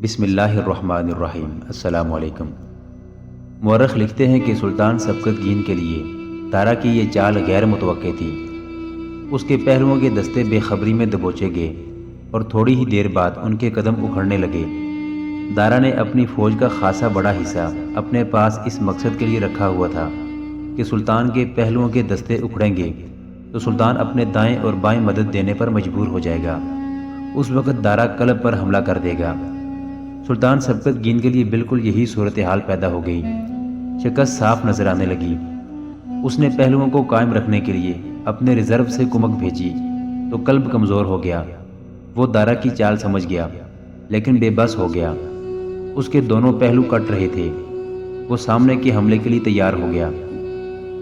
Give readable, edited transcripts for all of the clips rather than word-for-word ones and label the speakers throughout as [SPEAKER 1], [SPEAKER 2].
[SPEAKER 1] بسم اللہ الرحمن الرحیم۔ السلام علیکم۔ مورخ لکھتے ہیں کہ سلطان سبکتگین کے لیے دارا کی یہ چال غیر متوقع تھی۔ اس کے پہلوؤں کے دستے بے خبری میں دبوچے گئے اور تھوڑی ہی دیر بعد ان کے قدم اکھڑنے لگے۔ دارا نے اپنی فوج کا خاصا بڑا حصہ اپنے پاس اس مقصد کے لیے رکھا ہوا تھا کہ سلطان کے پہلوؤں کے دستے اکھڑیں گے تو سلطان اپنے دائیں اور بائیں مدد دینے پر مجبور ہو جائے گا۔ اس وقت دارا قلب پر حملہ کر دے گا۔ سلطان سبکتگین کے لیے بالکل یہی صورتحال پیدا ہو گئی۔ شکست صاف نظر آنے لگی۔ اس نے پہلوؤں کو قائم رکھنے کے لیے اپنے ریزرو سے کمک بھیجی تو قلب کمزور ہو گیا۔ وہ دارا کی چال سمجھ گیا لیکن بے بس ہو گیا۔ اس کے دونوں پہلو کٹ رہے تھے۔ وہ سامنے کے حملے کے لیے تیار ہو گیا۔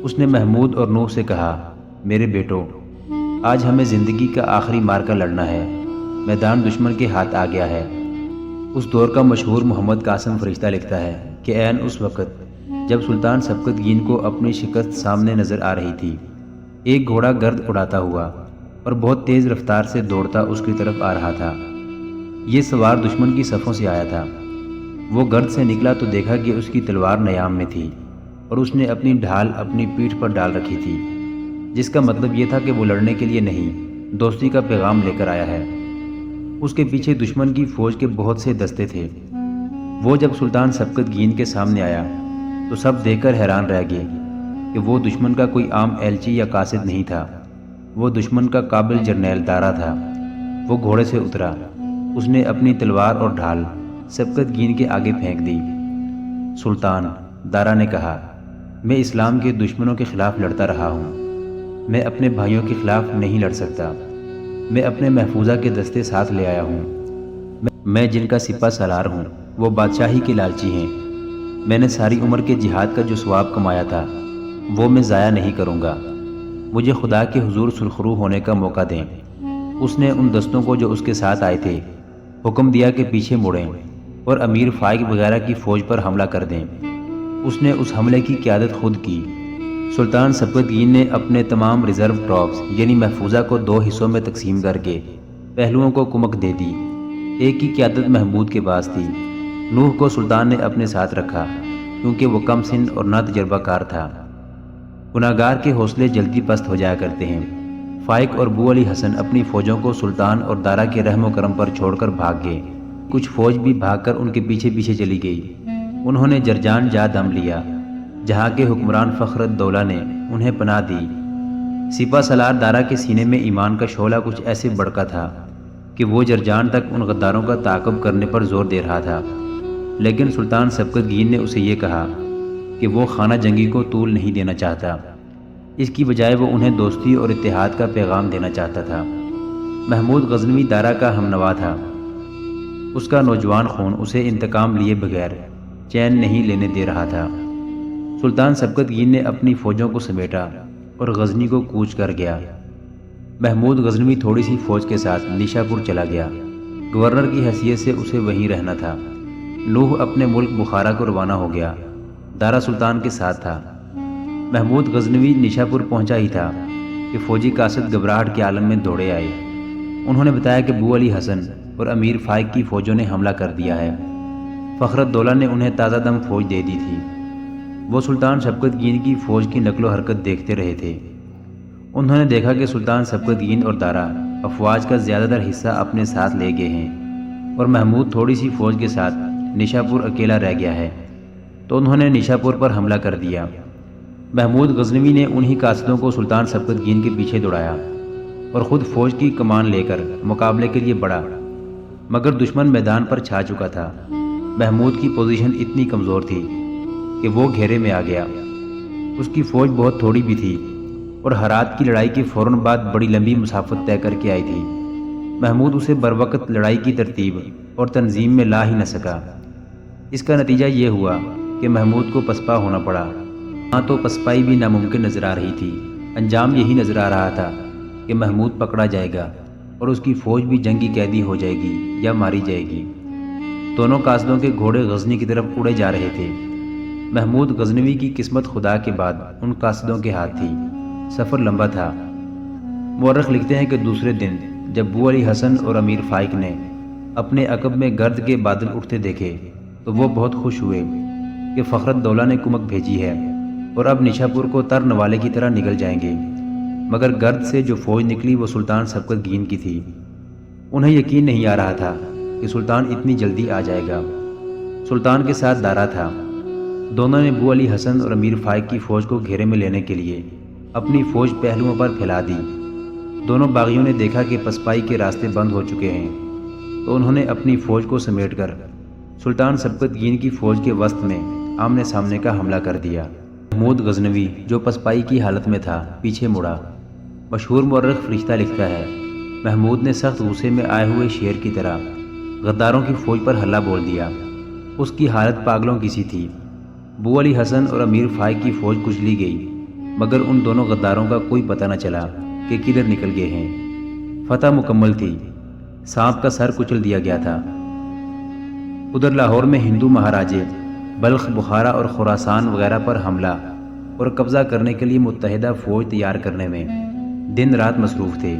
[SPEAKER 1] اس نے محمود اور نوح سے کہا، میرے بیٹو، آج ہمیں زندگی کا آخری معرکہ لڑنا ہے۔ میدان دشمن کے ہاتھ آ گیا ہے۔ اس دور کا مشہور محمد قاسم فرشتہ لکھتا ہے کہ عین اس وقت جب سلطان سبکتگین کو اپنی شکست سامنے نظر آ رہی تھی، ایک گھوڑا گرد اڑاتا ہوا اور بہت تیز رفتار سے دوڑتا اس کی طرف آ رہا تھا۔ یہ سوار دشمن کی صفوں سے آیا تھا۔ وہ گرد سے نکلا تو دیکھا کہ اس کی تلوار نیام میں تھی اور اس نے اپنی ڈھال اپنی پیٹھ پر ڈال رکھی تھی، جس کا مطلب یہ تھا کہ وہ لڑنے کے لیے نہیں، دوستی کا پیغام لے کر آیا ہے۔ اس کے پیچھے دشمن کی فوج کے بہت سے دستے تھے۔ وہ جب سلطان سبکتگین کے سامنے آیا تو سب دیکھ کر حیران رہ گئے کہ وہ دشمن کا کوئی عام ایلچی یا قاصد نہیں تھا۔ وہ دشمن کا قابل جرنیل دارا تھا۔ وہ گھوڑے سے اترا۔ اس نے اپنی تلوار اور ڈھال سبکتگین کے آگے پھینک دی۔ سلطان، دارا نے کہا، میں اسلام کے دشمنوں کے خلاف لڑتا رہا ہوں۔ میں اپنے بھائیوں کے خلاف نہیں لڑ سکتا۔ میں اپنے محفوظہ کے دستے ساتھ لے آیا ہوں۔ میں جن کا سپہ سالار ہوں وہ بادشاہی کے لالچی ہیں۔ میں نے ساری عمر کے جہاد کا جو ثواب کمایا تھا وہ میں ضائع نہیں کروں گا۔ مجھے خدا کے حضور سرخرو ہونے کا موقع دیں۔ اس نے ان دستوں کو جو اس کے ساتھ آئے تھے حکم دیا کہ پیچھے مڑیں اور امیر فائق وغیرہ کی فوج پر حملہ کر دیں۔ اس نے اس حملے کی قیادت خود کی۔ سلطان سبکتگین نے اپنے تمام ریزرو ٹراپس یعنی محفوظہ کو 2 حصوں میں تقسیم کر کے پہلوؤں کو کمک دے دی۔ ایک کی قیادت محمود کے پاس تھی۔ نوح کو سلطان نے اپنے ساتھ رکھا کیونکہ وہ کم سن اور نہ تجربہ کار تھا۔ گناہگار کے حوصلے جلدی پست ہو جایا کرتے ہیں۔ فائق اور بو علی حسن اپنی فوجوں کو سلطان اور دارا کے رحم و کرم پر چھوڑ کر بھاگ گئے۔ کچھ فوج بھی بھاگ کر ان کے پیچھے پیچھے چلی گئی۔ انہوں نے جرجان جا دم لیا، جہاں کے حکمران فخر الدولہ نے انہیں پناہ دی۔ سپہ سالار دارا کے سینے میں ایمان کا شعلہ کچھ ایسے بڑکا تھا کہ وہ جرجان تک ان غداروں کا تعاقب کرنے پر زور دے رہا تھا، لیکن سلطان سبکتگین نے اسے یہ کہا کہ وہ خانہ جنگی کو طول نہیں دینا چاہتا۔ اس کی بجائے وہ انہیں دوستی اور اتحاد کا پیغام دینا چاہتا تھا۔ محمود غزنوی دارا کا ہمنوا تھا۔ اس کا نوجوان خون اسے انتقام لیے بغیر چین نہیں لینے دے رہا تھا۔ سلطان سبکتگین نے اپنی فوجوں کو سمیٹا اور غزنی کو کوچ کر گیا۔ محمود غزنوی تھوڑی سی فوج کے ساتھ نیشا پور چلا گیا۔ گورنر کی حیثیت سے اسے وہیں رہنا تھا۔ نوح اپنے ملک بخارا کو روانہ ہو گیا۔ دارا سلطان کے ساتھ تھا۔ محمود غزنوی نیشا پور پہنچا ہی تھا کہ فوجی قاصد گھبراہٹ کے عالم میں دوڑے آئے۔ انہوں نے بتایا کہ بو علی حسن اور امیر فائق کی فوجوں نے حملہ کر دیا ہے۔ فخر الدولہ نے انہیں تازہ دم فوج دے دی تھی۔ وہ سلطان سبکتگین کی فوج کی نقل و حرکت دیکھتے رہے تھے۔ انہوں نے دیکھا کہ سلطان سبکتگین اور دارا افواج کا زیادہ تر حصہ اپنے ساتھ لے گئے ہیں اور محمود تھوڑی سی فوج کے ساتھ نیشا پور اکیلا رہ گیا ہے، تو انہوں نے نیشا پور پر حملہ کر دیا۔ محمود غزنوی نے انہی قاصدوں کو سلطان سبکتگین کے پیچھے دوڑایا اور خود فوج کی کمان لے کر مقابلے کے لیے بڑھا، مگر دشمن میدان پر چھا چکا تھا۔ محمود کی پوزیشن اتنی کمزور تھی کہ وہ گھیرے میں آ گیا۔ اس کی فوج بہت تھوڑی بھی تھی اور ہرات کی لڑائی کے فوراً بعد بڑی لمبی مسافت طے کر کے آئی تھی۔ محمود اسے بروقت لڑائی کی ترتیب اور تنظیم میں لا ہی نہ سکا۔ اس کا نتیجہ یہ ہوا کہ محمود کو پسپا ہونا پڑا۔ ہاں تو پسپائی بھی ناممکن نظر آ رہی تھی۔ انجام یہی نظر آ رہا تھا کہ محمود پکڑا جائے گا اور اس کی فوج بھی جنگی قیدی ہو جائے گی یا ماری جائے گی۔ دونوں قاصدوں کے گھوڑے غزنی کی طرف اڑے جا رہے تھے۔ محمود غزنوی کی قسمت خدا کے بعد ان قاصدوں کے ہاتھ تھی۔ سفر لمبا تھا۔ مورخ لکھتے ہیں کہ دوسرے دن جب بو علی حسن اور امیر فائق نے اپنے عقب میں گرد کے بادل اٹھتے دیکھے تو وہ بہت خوش ہوئے کہ فخرت دولہ نے کمک بھیجی ہے اور اب نشاپور کو تر نوالے کی طرح نگل جائیں گے۔ مگر گرد سے جو فوج نکلی وہ سلطان سبکت گین کی تھی۔ انہیں یقین نہیں آ رہا تھا کہ سلطان اتنی جلدی آ جائے گا۔ سلطان کے ساتھ دارا تھا۔ دونوں نے بو علی حسن اور امیر فائق کی فوج کو گھیرے میں لینے کے لیے اپنی فوج پہلوؤں پر پھیلا دی۔ دونوں باغیوں نے دیکھا کہ پسپائی کے راستے بند ہو چکے ہیں تو انہوں نے اپنی فوج کو سمیٹ کر سلطان سبکت گین کی فوج کے وسط میں آمنے سامنے کا حملہ کر دیا۔ محمود غزنوی جو پسپائی کی حالت میں تھا پیچھے مڑا۔ مشہور مورخ فرشتہ لکھتا ہے، محمود نے سخت غصے میں آئے ہوئے شیر کی طرح غداروں کی فوج پر حلہ بول دیا۔ اس کی حالت پاگلوں کی سی تھی۔ بو علی حسن اور امیر فائق کی فوج کچلی گئی مگر ان دونوں غداروں کا کوئی پتہ نہ چلا کہ کدھر نکل گئے ہیں۔ فتح مکمل تھی، سانپ کا سر کچل دیا گیا تھا۔ ادھر لاہور میں ہندو مہاراجے بلخ، بخارا اور خراسان وغیرہ پر حملہ اور قبضہ کرنے کے لیے متحدہ فوج تیار کرنے میں دن رات مصروف تھے۔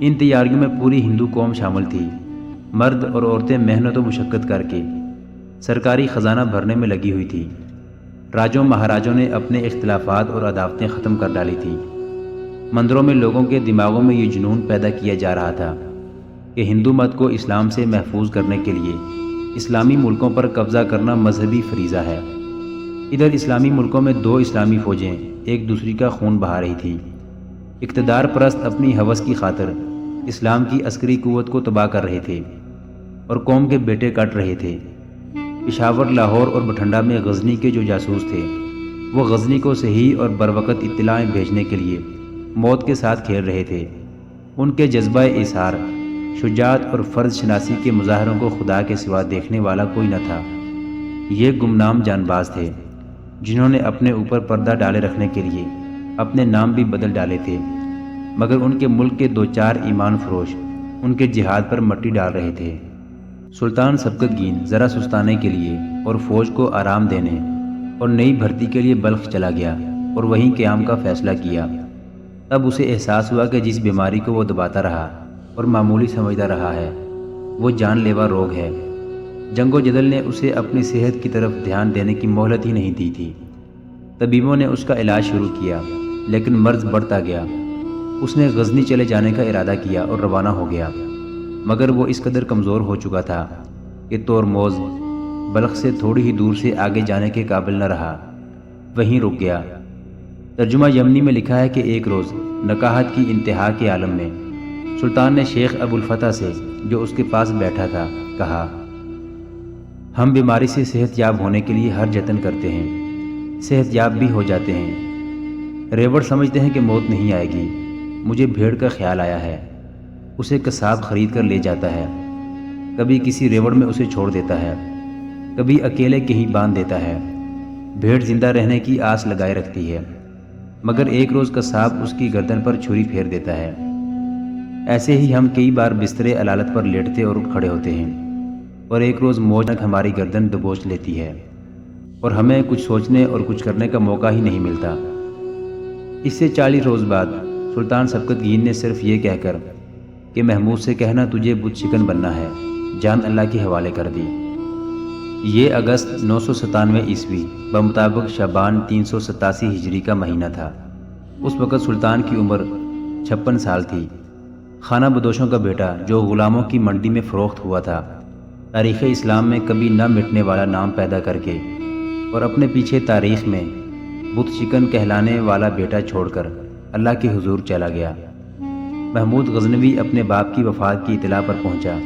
[SPEAKER 1] ان تیاریوں میں پوری ہندو قوم شامل تھی۔ مرد اور عورتیں محنت و مشقت کر کے سرکاری خزانہ بھرنے میں لگی ہوئی تھی۔ راجوں مہاراجوں نے اپنے اختلافات اور عداوتیں ختم کر ڈالی تھیں۔ مندروں میں لوگوں کے دماغوں میں یہ جنون پیدا کیا جا رہا تھا کہ ہندو مت کو اسلام سے محفوظ کرنے کے لیے اسلامی ملکوں پر قبضہ کرنا مذہبی فریضہ ہے۔ ادھر اسلامی ملکوں میں دو اسلامی فوجیں ایک دوسری کا خون بہا رہی تھیں۔ اقتدار پرست اپنی ہوس کی خاطر اسلام کی عسکری قوت کو تباہ کر رہے تھے اور قوم کے بیٹے کاٹ رہے تھے۔ پشاور، لاہور اور بٹھنڈا میں غزنی کے جو جاسوس تھے وہ غزنی کو صحیح اور بروقت اطلاعیں بھیجنے کے لیے موت کے ساتھ کھیل رہے تھے۔ ان کے جذبہ اثار، شجاعت اور فرض شناسی کے مظاہروں کو خدا کے سوا دیکھنے والا کوئی نہ تھا۔ یہ گمنام جان باز تھے جنہوں نے اپنے اوپر پردہ ڈالے رکھنے کے لیے اپنے نام بھی بدل ڈالے تھے، مگر ان کے ملک کے دو چار ایمان فروش ان کے جہاد پر مٹی ڈال رہے تھے۔ سلطان سبکت گین ذرا سستانے کے لیے اور فوج کو آرام دینے اور نئی بھرتی کے لیے بلخ چلا گیا اور وہیں قیام کا فیصلہ کیا۔ تب اسے احساس ہوا کہ جس بیماری کو وہ دباتا رہا اور معمولی سمجھتا رہا ہے وہ جان لیوا روگ ہے۔ جنگ و جدل نے اسے اپنی صحت کی طرف دھیان دینے کی مہلت ہی نہیں دی تھی۔ طبیبوں نے اس کا علاج شروع کیا لیکن مرض بڑھتا گیا۔ اس نے غزنی چلے جانے کا ارادہ کیا اور روانہ ہو گیا، مگر وہ اس قدر کمزور ہو چکا تھا کہ تورموز بلخ سے تھوڑی ہی دور سے آگے جانے کے قابل نہ رہا، وہیں رک گیا۔ ترجمہ یمنی میں لکھا ہے کہ ایک روز نکاحت کی انتہا کے عالم میں سلطان نے شیخ ابو الفتح سے جو اس کے پاس بیٹھا تھا کہا، ہم بیماری سے صحت یاب ہونے کے لیے ہر جتن کرتے ہیں، صحت یاب بھی ہو جاتے ہیں۔ ریوڑ سمجھتے ہیں کہ موت نہیں آئے گی۔ مجھے بھیڑ کا خیال آیا ہے، اسے قصاب خرید کر لے جاتا ہے، کبھی کسی ریوڑ میں اسے چھوڑ دیتا ہے، کبھی اکیلے کہیں باندھ دیتا ہے۔ بھیڑ زندہ رہنے کی آس لگائے رکھتی ہے، مگر ایک روز قصاب اس کی گردن پر چھری پھیر دیتا ہے۔ ایسے ہی ہم کئی بار بسترے علالت پر لیٹتے اور اٹھ کھڑے ہوتے ہیں اور ایک روز موج تک ہماری گردن دبوچ لیتی ہے اور ہمیں کچھ سوچنے اور کچھ کرنے کا موقع ہی نہیں ملتا۔ اس سے 40 روز بعد سلطان سبکت گین نے صرف یہ کہہ کر کہ محمود سے کہنا تجھے بت شکن بننا ہے، جان اللہ کے حوالے کر دی۔ یہ اگست 997 عیسوی بمطابق شعبان 387 ہجری کا مہینہ تھا۔ اس وقت سلطان کی عمر 56 سال تھی۔ خانہ بدوشوں کا بیٹا جو غلاموں کی منڈی میں فروخت ہوا تھا، تاریخ اسلام میں کبھی نہ مٹنے والا نام پیدا کر کے اور اپنے پیچھے تاریخ میں بت شکن کہلانے والا بیٹا چھوڑ کر اللہ کے حضور چلا گیا۔ محمود غزنوی اپنے باپ کی وفات کی اطلاع پر پہنچا۔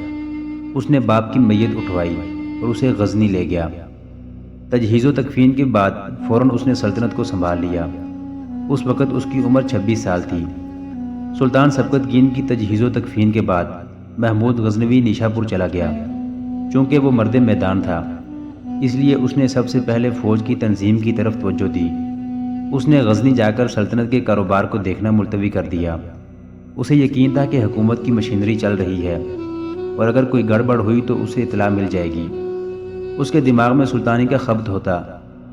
[SPEAKER 1] اس نے باپ کی میت اٹھوائی اور اسے غزنی لے گیا۔ تجہیز و تکفین کے بعد فوراً اس نے سلطنت کو سنبھال لیا۔ اس وقت اس کی عمر 26 سال تھی۔ سلطان سبکت گین کی تجہیز و تکفین کے بعد محمود غزنوی نیشاپور چلا گیا۔ چونکہ وہ مرد میدان تھا اس لیے اس نے سب سے پہلے فوج کی تنظیم کی طرف توجہ دی۔ اس نے غزنی جا کر سلطنت کے کاروبار کو دیکھنا ملتوی کر دیا۔ اسے یقین تھا کہ حکومت کی مشینری چل رہی ہے اور اگر کوئی گڑبڑ ہوئی تو اسے اطلاع مل جائے گی۔ اس کے دماغ میں سلطانی کا خبط ہوتا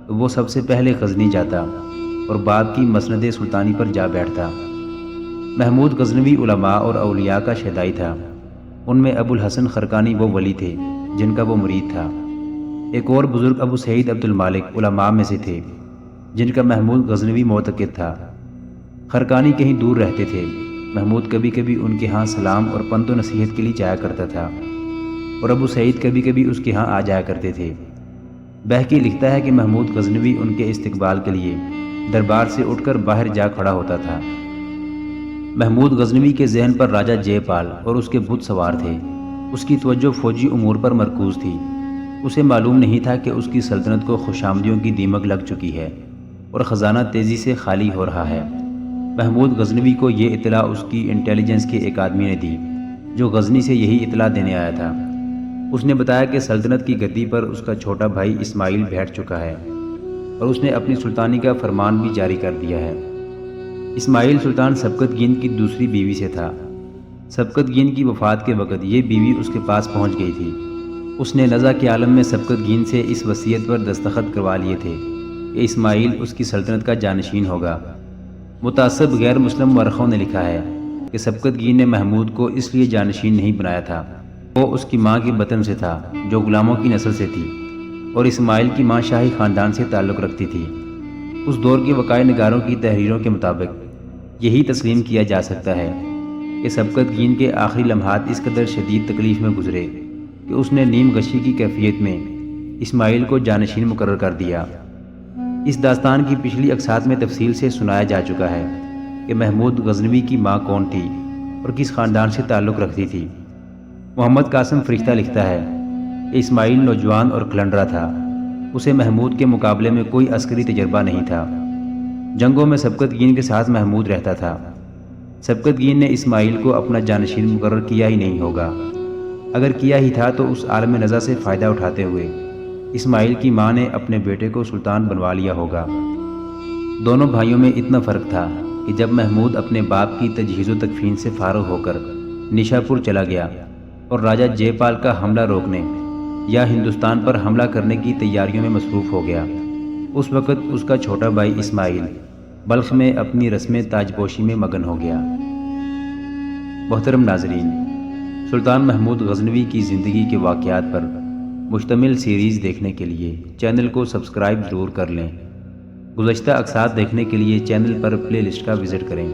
[SPEAKER 1] تو وہ سب سے پہلے غزنی جاتا اور باپ کی مسند سلطانی پر جا بیٹھتا۔ محمود غزنوی علماء اور اولیاء کا شیدائی تھا۔ ان میں ابو الحسن خرقانی وہ ولی تھے جن کا وہ مرید تھا۔ ایک اور بزرگ ابو سعید عبد المالک علماء میں سے تھے جن کا محمود غزنوی معتقد تھا۔ خرقانی کہیں دور رہتے تھے، محمود کبھی کبھی ان کے ہاں سلام اور پند و نصیحت کے لیے جایا کرتا تھا، اور ابو سعید کبھی کبھی اس کے ہاں آ جایا کرتے تھے۔ بہقی لکھتا ہے کہ محمود غزنوی ان کے استقبال کے لیے دربار سے اٹھ کر باہر جا کھڑا ہوتا تھا۔ محمود غزنوی کے ذہن پر راجہ جے پال اور اس کے بت سوار تھے۔ اس کی توجہ فوجی امور پر مرکوز تھی۔ اسے معلوم نہیں تھا کہ اس کی سلطنت کو خوشامدیوں کی دیمک لگ چکی ہے اور خزانہ تیزی سے خالی ہو رہا ہے۔ محمود غزنوی کو یہ اطلاع اس کی انٹیلیجنس کے ایک آدمی نے دی جو غزنی سے یہی اطلاع دینے آیا تھا۔ اس نے بتایا کہ سلطنت کی گدی پر اس کا چھوٹا بھائی اسماعیل بیٹھ چکا ہے اور اس نے اپنی سلطانی کا فرمان بھی جاری کر دیا ہے۔ اسماعیل سلطان سبکتگین کی دوسری بیوی سے تھا۔ سبکتگین کی وفات کے وقت یہ بیوی اس کے پاس پہنچ گئی تھی۔ اس نے نزع کے عالم میں سبکتگین سے اس وصیت پر دستخط کروا لیے تھے کہ اسماعیل اس کی سلطنت کا جانشین ہوگا۔ متعصب غیر مسلم مورخوں نے لکھا ہے کہ سبکتگین نے محمود کو اس لیے جانشین نہیں بنایا تھا، وہ اس کی ماں کے بطن سے تھا جو غلاموں کی نسل سے تھی، اور اسماعیل کی ماں شاہی خاندان سے تعلق رکھتی تھی۔ اس دور کے وقائع نگاروں کی تحریروں کے مطابق یہی تسلیم کیا جا سکتا ہے کہ سبکتگین کے آخری لمحات اس قدر شدید تکلیف میں گزرے کہ اس نے نیم غشی کی کیفیت میں اسماعیل کو جانشین مقرر کر دیا۔ اس داستان کی پچھلی اقساط میں تفصیل سے سنایا جا چکا ہے کہ محمود غزنوی کی ماں کون تھی اور کس خاندان سے تعلق رکھتی تھی۔ محمد قاسم فرشتہ لکھتا ہے کہ اسماعیل نوجوان اور کلنڈرا تھا، اسے محمود کے مقابلے میں کوئی عسکری تجربہ نہیں تھا۔ جنگوں میں سبکتگین کے ساتھ محمود رہتا تھا۔ سبکتگین نے اسماعیل کو اپنا جانشین مقرر کیا ہی نہیں ہوگا، اگر کیا ہی تھا تو اس عالم نزع سے فائدہ اٹھاتے ہوئے اسماعیل کی ماں نے اپنے بیٹے کو سلطان بنوا لیا ہوگا۔ دونوں بھائیوں میں اتنا فرق تھا کہ جب محمود اپنے باپ کی تجہیز و تکفین سے فارغ ہو کر نشاپور چلا گیا اور راجہ جے پال کا حملہ روکنے یا ہندوستان پر حملہ کرنے کی تیاریوں میں مصروف ہو گیا، اس وقت اس کا چھوٹا بھائی اسماعیل بلخ میں اپنی رسم تاج پوشی میں مگن ہو گیا۔ محترم ناظرین، سلطان محمود غزنوی کی زندگی کے واقعات پر مشتمل سیریز دیکھنے کے لیے چینل کو سبسکرائب ضرور کر لیں۔ گزشتہ اقساط دیکھنے کے لیے چینل پر پلے لسٹ کا وزٹ کریں۔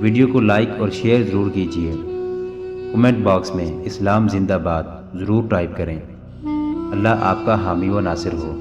[SPEAKER 1] ویڈیو کو لائک اور شیئر ضرور کیجیے۔ کمنٹ باکس میں اسلام زندہ باد ضرور ٹائپ کریں۔ اللہ آپ کا حامی و ناصر ہو۔